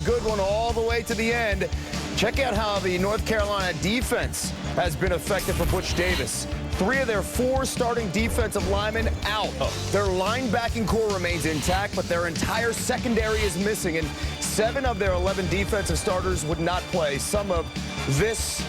Good one all the way to the end. Check out how the North Carolina defense has been effective for Butch Davis. 3 of their 4 starting defensive linemen out. Their linebacking core remains intact, but their entire secondary is missing, and 7 of their 11 defensive starters would not play. Some of this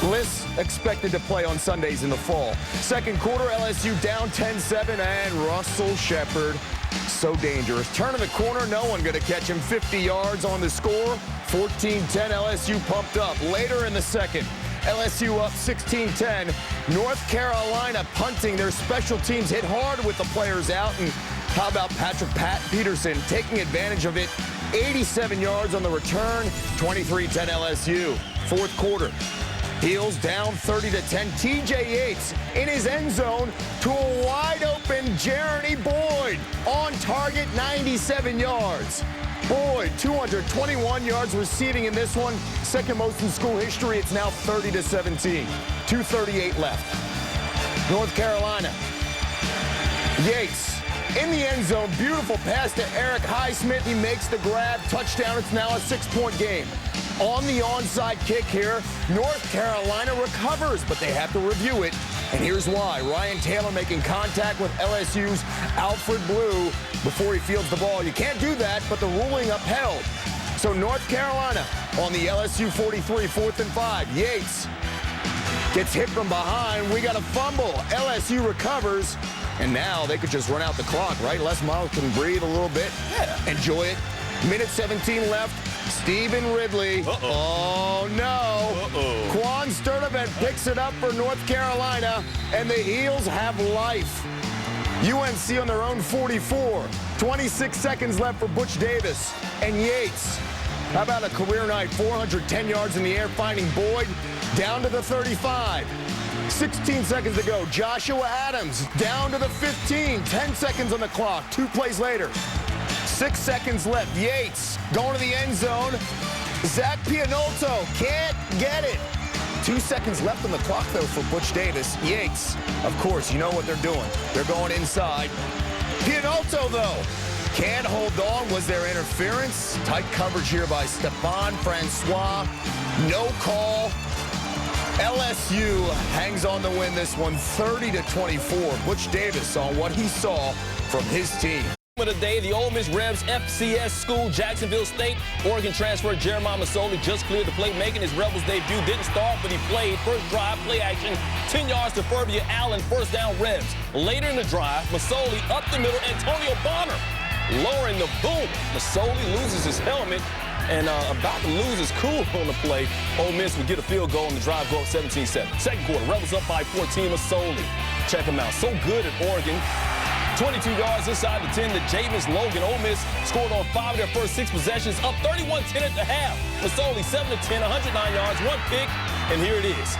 list expected to play on Sundays in the fall. Second quarter, LSU down 10-7, and Russell Shepard, so dangerous. Turn of the corner, no one going to catch him. 50 yards on the score. 14-10, LSU pumped up. Later in the second, LSU up 16-10. North Carolina punting. Their special teams hit hard with the players out. And how about Pat Peterson taking advantage of it? 87 yards on the return. 23-10 LSU. Fourth quarter. Heels down 30-10. T.J. Yates in his end zone to a wide-open Jeremy Boyd. On target, 97 yards. Boyd, 221 yards receiving in this one. Second most in school history. It's now 30-17. 2:38 left. North Carolina. Yates in the end zone. Beautiful pass to Eric Highsmith. He makes the grab. Touchdown. It's now a 6-point game. On the onside kick here, North Carolina recovers, but they have to review it. And here's why. Ryan Taylor making contact with LSU's Alfred Blue before he fields the ball. You can't do that, but the ruling upheld. So North Carolina on the LSU 43, 4th and 5. Yates gets hit from behind. We got a fumble. LSU recovers. And now they could just run out the clock, right? Les Miles can breathe a little bit. Yeah. Enjoy it. Minute 17 left. Stephen Ridley. Oh, no. Quan Sturdivant picks it up for North Carolina, and the Heels have life. UNC on their own 44. 26 seconds left for Butch Davis and Yates. How about a career night? 410 yards in the air, finding Boyd down to the 35. 16 seconds to go. Joshua Adams down to the 15. 10 seconds on the clock. 2 plays later. 6 seconds left. Yates going to the end zone. Zach Pianolto can't get it. 2 seconds left on the clock, though, for Butch Davis. Yates, of course, you know what they're doing. They're going inside. Pianolto, though, can't hold on. Was there interference? Tight coverage here by Stephon Francois. No call. LSU hangs on to win this one 30-24. Butch Davis on what he saw from his team. Of the day, the Ole Miss Rebs FCS school, Jacksonville State. Oregon transfer Jeremiah Masoli just cleared the plate, making his Rebels debut. Didn't start, but he played. First drive, play action. 10 yards to Furvia Allen, first down Rebs. Later in the drive, Masoli up the middle, Antonio Bonner lowering the boom. Masoli loses his helmet and about to lose his cool on the play. Ole Miss would get a field goal and the drive go up 17-7. Second quarter, Rebels up by 14. Masoli. Check him out. So good at Oregon. 22 yards inside the 10 to James Logan. Ole Miss scored on 5 of their first 6 possessions, up 31-10 at the half. Masoli 7-10, 109 yards, 1 pick, and here it is.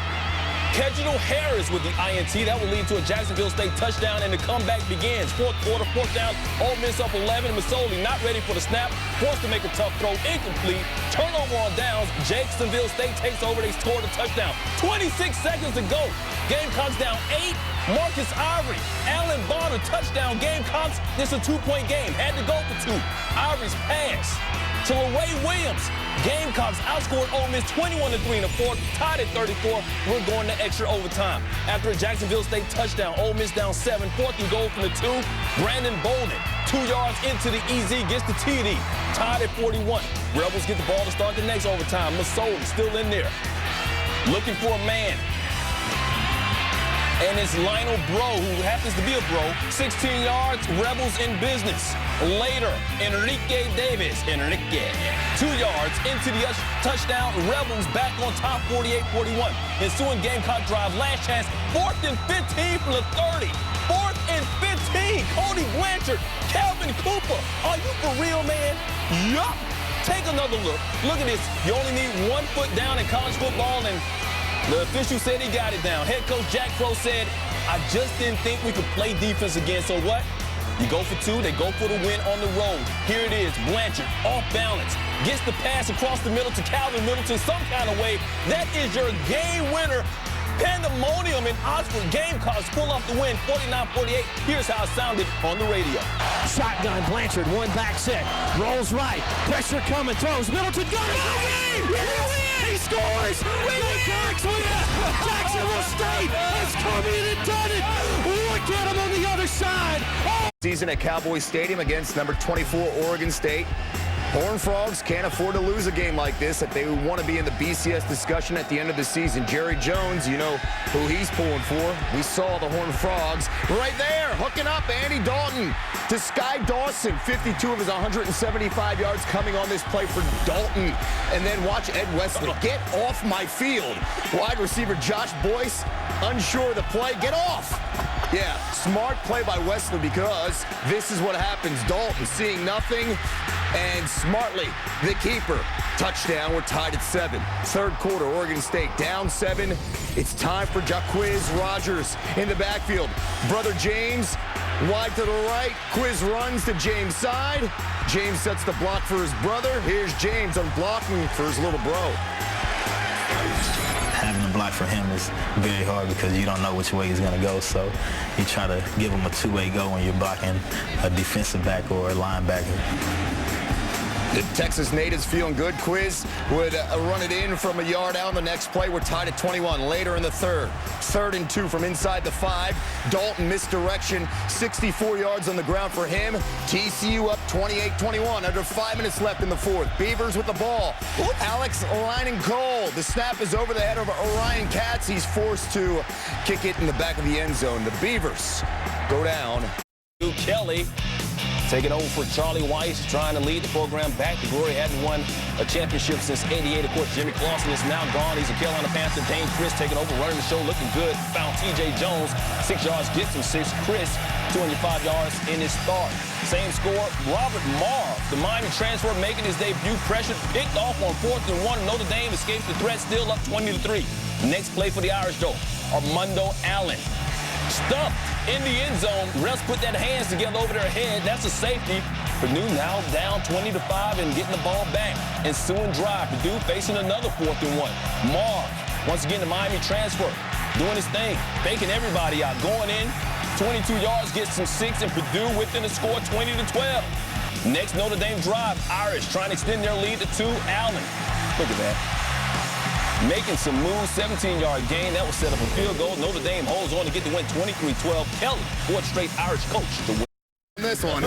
Kedriel Harris with the INT. That will lead to a Jacksonville State touchdown, and the comeback begins. Fourth quarter, 4th down. Ole Miss up 11. Masoli not ready for the snap. Forced to make a tough throw. Incomplete. Turnover on downs. Jacksonville State takes over. They score the touchdown. 26 seconds to go. Gamecocks down 8. Marcus Ivory. Allen Bonner touchdown. Gamecocks, this is a 2-point game. Had to go for 2. Ivory's pass to LaRay Williams. Gamecocks outscored Ole Miss 21-3 in the 4th, tied at 34. We're going to extra overtime. After a Jacksonville State touchdown, Ole Miss down 7, 4th and goal from the 2. Brandon Bolden, 2 yards into the EZ, gets the TD, tied at 41. Rebels get the ball to start the next overtime. Masoli still in there, looking for a man. And it's Lionel Bro, who happens to be a bro. 16 yards, Rebels in business. Later, Enrique Davis. 2 yards into the touchdown. Rebels back on top, 48-41. Ensuing Gamecock drive, last chance. 4th and 15 from the 30. 4th and 15. Cody Blanchard, Calvin Cooper. Are you for real, man? Yup. Take another look. Look at this. You only need 1 foot down in college football, and the official said he got it down. Head coach Jack Crow said, I just didn't think we could play defense again. So what? You go for 2, they go for the win on the road. Here it is, Blanchard, off balance. Gets the pass across the middle to Calvin Middleton some kind of way. That is your game winner. Pandemonium in Oxford. Gamecocks pull off the win, 49-48. Here's how it sounded on the radio. Shotgun, Blanchard, one back set, rolls right, pressure coming, throws, Middleton, got it! Yes! He scores! Gamecocks win! Jacksonville State has come in and done it! Look at him on the other side! Oh! Season at Cowboy Stadium against number 24 Oregon State. Horned Frogs can't afford to lose a game like this if they want to be in the BCS discussion at the end of the season. Jerry Jones, you know who he's pulling for. We saw the Horned Frogs right there, hooking up Andy Dalton to Sky Dawson. 52 of his 175 yards coming on this play for Dalton. And then watch Ed Wesley get off my field. Wide receiver Josh Boyce, unsure of the play. Get off! Yeah, smart play by Wesley because this is what happens. Dalton seeing nothing, and smartly, the keeper. Touchdown, we're tied at 7. Third quarter, Oregon State down 7. It's time for Jacquizz Rodgers in the backfield. Brother James, wide to the right. Quiz runs to James' side. James sets the block for his brother. Here's James unblocking for his little bro. Having a block for him is very hard because you don't know which way he's going to go. So you try to give him a two-way go when you're blocking a defensive back or a linebacker. The Texas natives feeling good. Quiz would run it in from a yard out on the next play. We're tied at 21 later in the third. 3rd and 2 from inside the 5. Dalton misdirection. 64 yards on the ground for him. TCU up 28-21. Under 5 minutes left in the fourth. Beavers with the ball. Alex Leiningen-Cole. The snap is over the head of Orion Katz. He's forced to kick it in the back of the end zone. The Beavers go down. Kelly taking over for Charlie Weiss, trying to lead the program back to glory. Hadn't won a championship since '88. Of course, Jimmy Clausen is now gone. He's a Carolina Panther. Dane Chris taking over, running the show, looking good. Found T.J. Jones, 6 yards, gets him 6. Chris, 205 yards in his start. Same score, Robert Marr, the Miami transfer, making his debut. Pressure picked off on 4th and 1. Notre Dame escapes the threat, still up 20-3. Next play for the Irish, though, Armando Allen. Stuffed in the end zone. Refs put their hands together over their head. That's a safety. Purdue now down 20-5 and getting the ball back. Ensuing drive. Purdue facing another 4th and 1. Marr, once again, the Miami transfer, doing his thing, faking everybody out, going in. 22 yards, gets him 6, and Purdue within the score, 20-12. Next Notre Dame drive, Irish trying to extend their lead to 2. Allen, look at that. Making some moves, 17-yard gain. That will set up a field goal. Notre Dame holds on to get the win, 23-12. Kelly, 4th straight Irish coach to win. This one,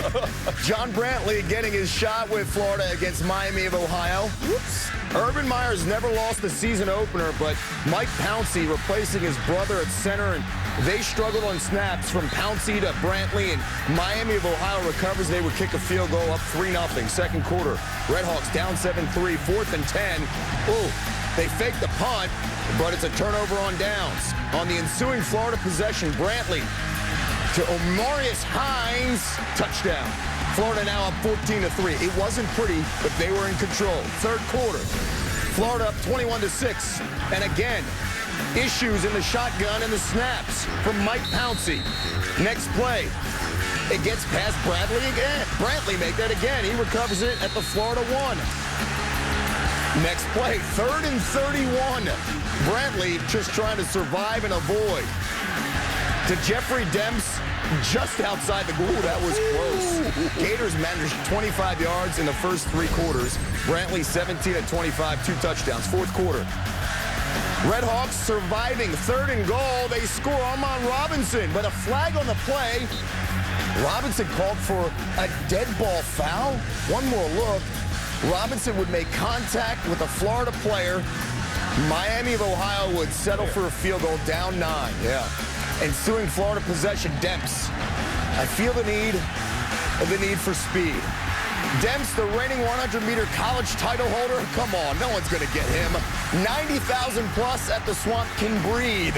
John Brantley getting his shot with Florida against Miami of Ohio. Whoops. Urban Meyer's never lost a season opener, but Mike Pouncey replacing his brother at center, and they struggled on snaps from Pouncey to Brantley, and Miami of Ohio recovers. They would kick a field goal up 3-0. Second quarter, Redhawks down 7-3, 4th and 10. Ooh. They fake the punt, but it's a turnover on downs. On the ensuing Florida possession, Brantley to Omarius Hines, touchdown. Florida now up 14-3. It wasn't pretty, but they were in control. Third quarter, Florida up 21-6. And again, issues in the shotgun and the snaps from Mike Pouncey. Next play, it gets past Bradley again. Brantley make that again. He recovers it at the Florida 1. Next play, 3rd and 31. Brantley just trying to survive and avoid. To Jeffrey Demps, just outside the goal. That was close. Gators managed 25 yards in the first 3 quarters. Brantley 17 of 25, 2 touchdowns. Fourth quarter. Redhawks surviving 3rd and goal. They score Armon Robinson, but a flag on the play. Robinson called for a dead ball foul. One more look. Robinson would make contact with a Florida player. Miami of Ohio would settle for a field goal, down 9. Yeah. Ensuing Florida possession, Demps. I feel the need for speed. Demps, the reigning 100-meter college title holder. Come on, no one's going to get him. 90,000 plus at the Swamp can breathe.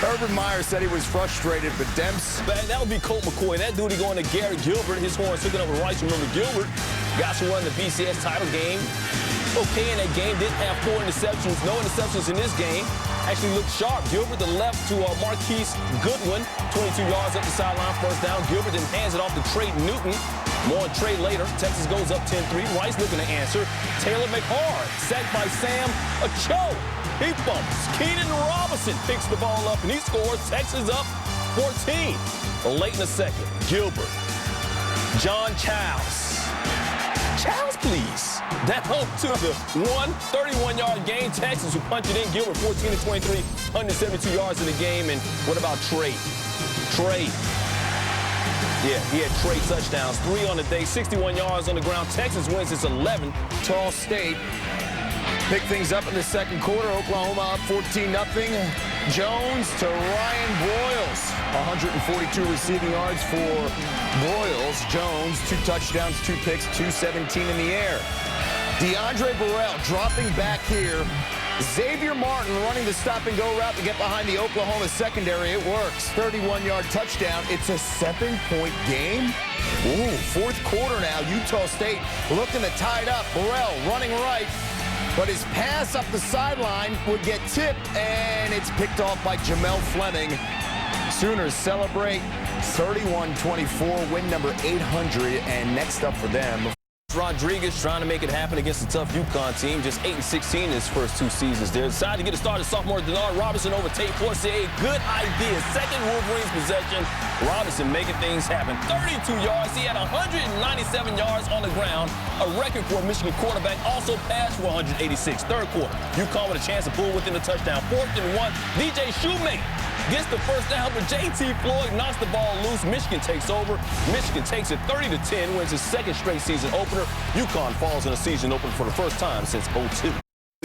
Urban Meyer said he was frustrated, but Demps. That would be Colt McCoy. That duty going to Gary Gilbert. His horns hooking up with Rice. Remember, Gilbert got to win the BCS title game. Okay in that game. Didn't have 4 interceptions. No interceptions in this game. Actually looked sharp. Gilbert the left to Marquise Goodwin. 22 yards up the sideline, first down. Gilbert then hands it off to Trey Newton. More on Trey later. Texas goes up 10-3. Rice looking to answer. Taylor McHard, sacked by Sam Acho. He bumps. Keenan Robinson picks the ball up, and he scores. Texas up 14. Late in the second, Gilbert. John Childs. Childs, please. Down to the 31-yard gain. Texas who punched it in. Gilbert 14-23, 172 yards in the game. And what about Trey? Trey. Yeah, he had Trey touchdowns, 3 on the day, 61 yards on the ground. Texas wins its 11. Tall State pick things up in the second quarter. Oklahoma up 14-0. Jones to Ryan Broyles. 142 receiving yards for Broyles. Jones, 2 touchdowns, 2 picks, 217 in the air. DeAndre Burrell dropping back here. Xavier Martin running the stop-and-go route to get behind the Oklahoma secondary. It works. 31-yard touchdown. It's a 7-point game. Ooh, fourth quarter now. Utah State looking to tie it up. Burrell running right, but his pass up the sideline would get tipped, and it's picked off by Jamel Fleming. Sooners celebrate 31-24, win number 800, and next up for them. Rodriguez trying to make it happen against a tough UConn team. Just 8-16 in his first 2 seasons there. Decided to get a start as sophomore Denard Robinson over Tate Forcier. Good idea. Second Wolverines possession. Robinson making things happen. 32 yards. He had 197 yards on the ground. A record for a Michigan quarterback. Also passed for 186. Third quarter. UConn with a chance to pull within the touchdown. 4th and 1. DJ Shoemate gets the first down, but J.T. Floyd knocks the ball loose. Michigan takes over. Michigan takes it 30-10, wins his second straight season opener. UConn falls in a season opener for the first time since 2002.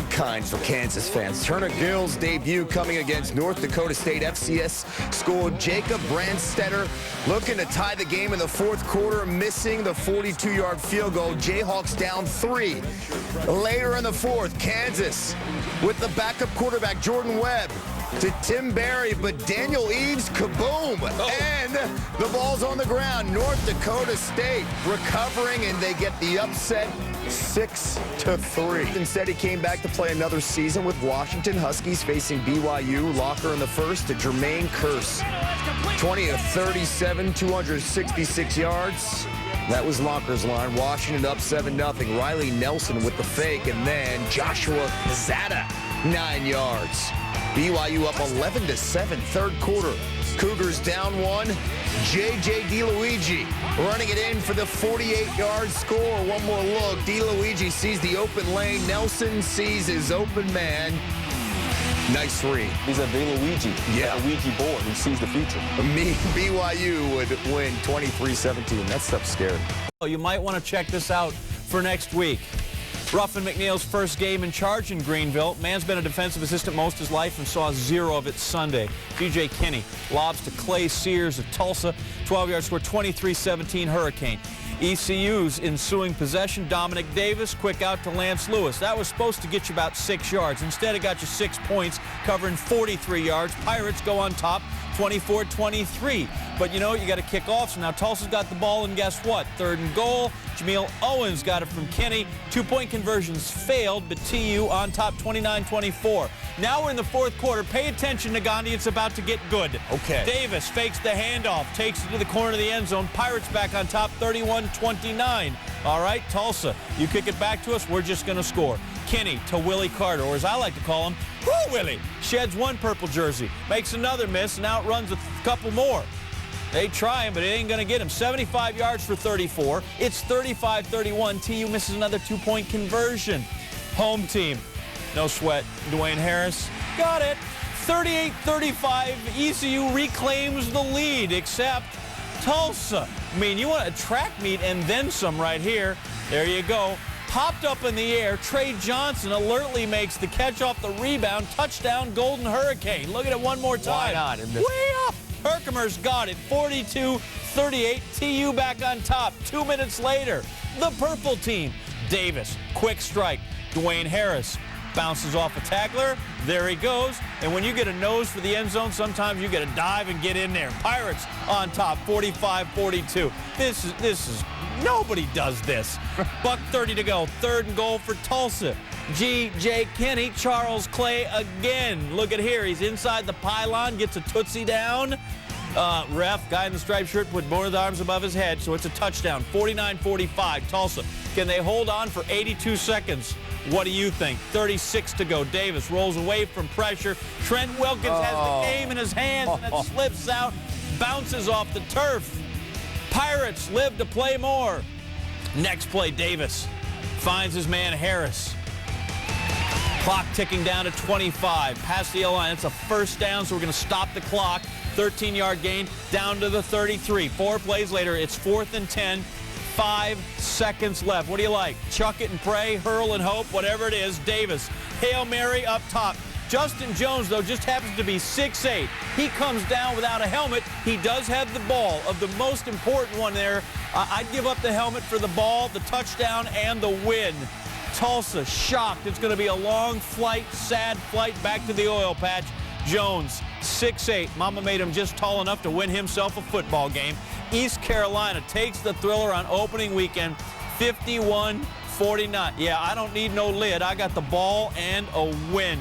Kind for Kansas fans. Turner Gill's debut coming against North Dakota State. FCS school Jacob Brandstetter looking to tie the game in the fourth quarter, missing the 42-yard field goal. Jayhawks down 3. Later in the fourth, Kansas with the backup quarterback Jordan Webb to Tim Barry, but Daniel Eves, kaboom, and the ball's on the ground. North Dakota State recovering, and they get the upset 6-3. Instead, he came back to play another season with Washington Huskies facing BYU. Locker in the first to Jermaine Kearse. 20-37, 266 yards. That was Locker's line. Washington up 7-0. Riley Nelson with the fake, and then Joshua Zada, 9 yards. BYU up 11-7, third quarter. Cougars down 1. J.J. DeLuigi running it in for the 48-yard score. One more look. DeLuigi sees the open lane. Nelson sees his open man. Nice read. He's a DeLuigi. Yeah. A Ouija board. He sees the future. BYU would win 23-17. That stuff's scary. You might want to check this out for next week. Ruffin McNeil's first game in charge in Greenville. Man's been a defensive assistant most of his life and saw 0 of it Sunday. DJ Kinney lobs to Clay Sears of Tulsa. 12-yard score, 23-17 Hurricane. ECU's ensuing possession, Dominic Davis, quick out to Lance Lewis. That was supposed to get you about 6 yards. Instead, it got you 6 points, covering 43 yards. Pirates go on top, 24-23. But you know, you got to kick off. So now Tulsa's got the ball, and guess what? 3rd and goal. Jameel Owens got it from Kinney. 2-point conversions failed, but TU on top 29-24. Now we're in the fourth quarter. Pay attention, Nagandi. It's about to get good. Okay. Davis fakes the handoff, takes it to the corner of the end zone. Pirates back on top, 31-29. All right, Tulsa, you kick it back to us. We're just going to score. Kinney to Willie Carter, or as I like to call him, Woo Willie. Sheds one purple jersey, makes another miss, and outruns a couple more. They try him, but it ain't going to get him. 75 yards for 34. It's 35-31. TU misses another 2-point conversion. Home team. No sweat. Dwayne Harris got it. 38-35. ECU reclaims the lead, except Tulsa. I mean, you want a track meet and then some right here. There you go. Popped up in the air. Trey Johnson alertly makes the catch off the rebound. Touchdown, Golden Hurricane. Look at it one more time. Why not? Way up. Herkimer's got it. 42-38. TU back on top. 2 minutes later, the purple team. Davis, quick strike. Dwayne Harris bounces off a tackler. There he goes. And when you get a nose for the end zone, sometimes you get a dive and get in there. Pirates on top, 45-42. This is nobody does this. Buck 30 to go. 3rd and goal for Tulsa. G.J. Kinney, Charles Clay again. Look at here. He's inside the pylon, gets a tootsie down. Ref, guy in the striped shirt, put both arms above his head, so it's a touchdown. 49-45, Tulsa. Can they hold on for 82 seconds? What do you think? 36 to go. Davis rolls away from pressure. Trent Wilkins has the game in his hands, and it slips out, bounces off the turf. Pirates live to play more. Next play, Davis finds his man Harris. Clock ticking down to 25. Past the line. It's a first down, so we're going to stop the clock. 13-yard gain down to the 33. 4 plays later, it's 4th and 10. 5 seconds left. What do you like? Chuck it and pray, hurl and hope, whatever it is. Davis, Hail Mary up top. Justin Jones, though, just happens to be 6'8". He comes down without a helmet. He does have the ball. Of the most important one there, I'd give up the helmet for the ball, the touchdown, and the win. Tulsa shocked. It's going to be a long flight, sad flight back to the oil patch. Jones, 6'8". Mama made him just tall enough to win himself a football game. East Carolina takes the thriller on opening weekend, 51-49. Yeah, I don't need no lid. I got the ball and a win.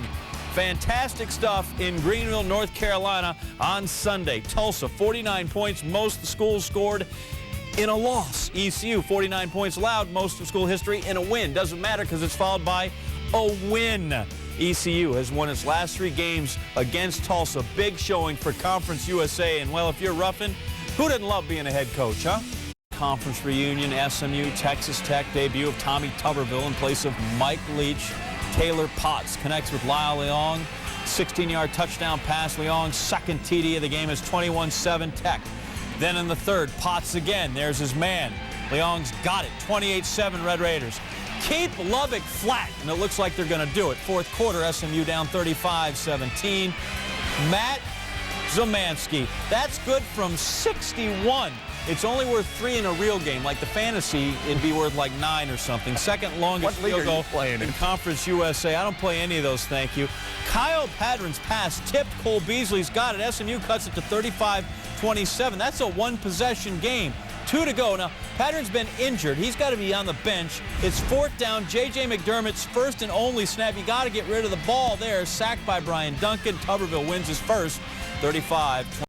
Fantastic stuff in Greenville, North Carolina on Sunday. Tulsa, 49 points, most the schools scored in a loss. ECU, 49 points allowed, most of school history in a win. Doesn't matter because it's followed by a win. ECU has won its last 3 games against Tulsa. Big showing for Conference USA. And, well, if you're Ruffin, who doesn't love being a head coach, huh? Conference reunion, SMU, Texas Tech, debut of Tommy Tuberville in place of Mike Leach. Taylor Potts connects with Lyle Leong. 16-yard touchdown pass. Leong's second TD of the game is 21-7 Tech. Then in the third, Potts again. There's his man. Leong's got it. 28-7 Red Raiders. Keep Lubbock flat, and it looks like they're going to do it. Fourth quarter, SMU down 35-17. Matt Zamansky. That's good from 61. It's only worth 3 in a real game. Like the fantasy, it'd be worth like 9 or something. Second longest field goal in Conference USA. I don't play any of those, thank you. Kyle Padron's pass tipped. Cole Beasley's got it. SMU cuts it to 35-27. That's a one-possession game. 2 to go. Now, Padron's been injured. He's got to be on the bench. It's 4th down. J.J. McDermott's first and only snap. You got to get rid of the ball there. Sacked by Brian Duncan. Tuberville wins his first, 35-20.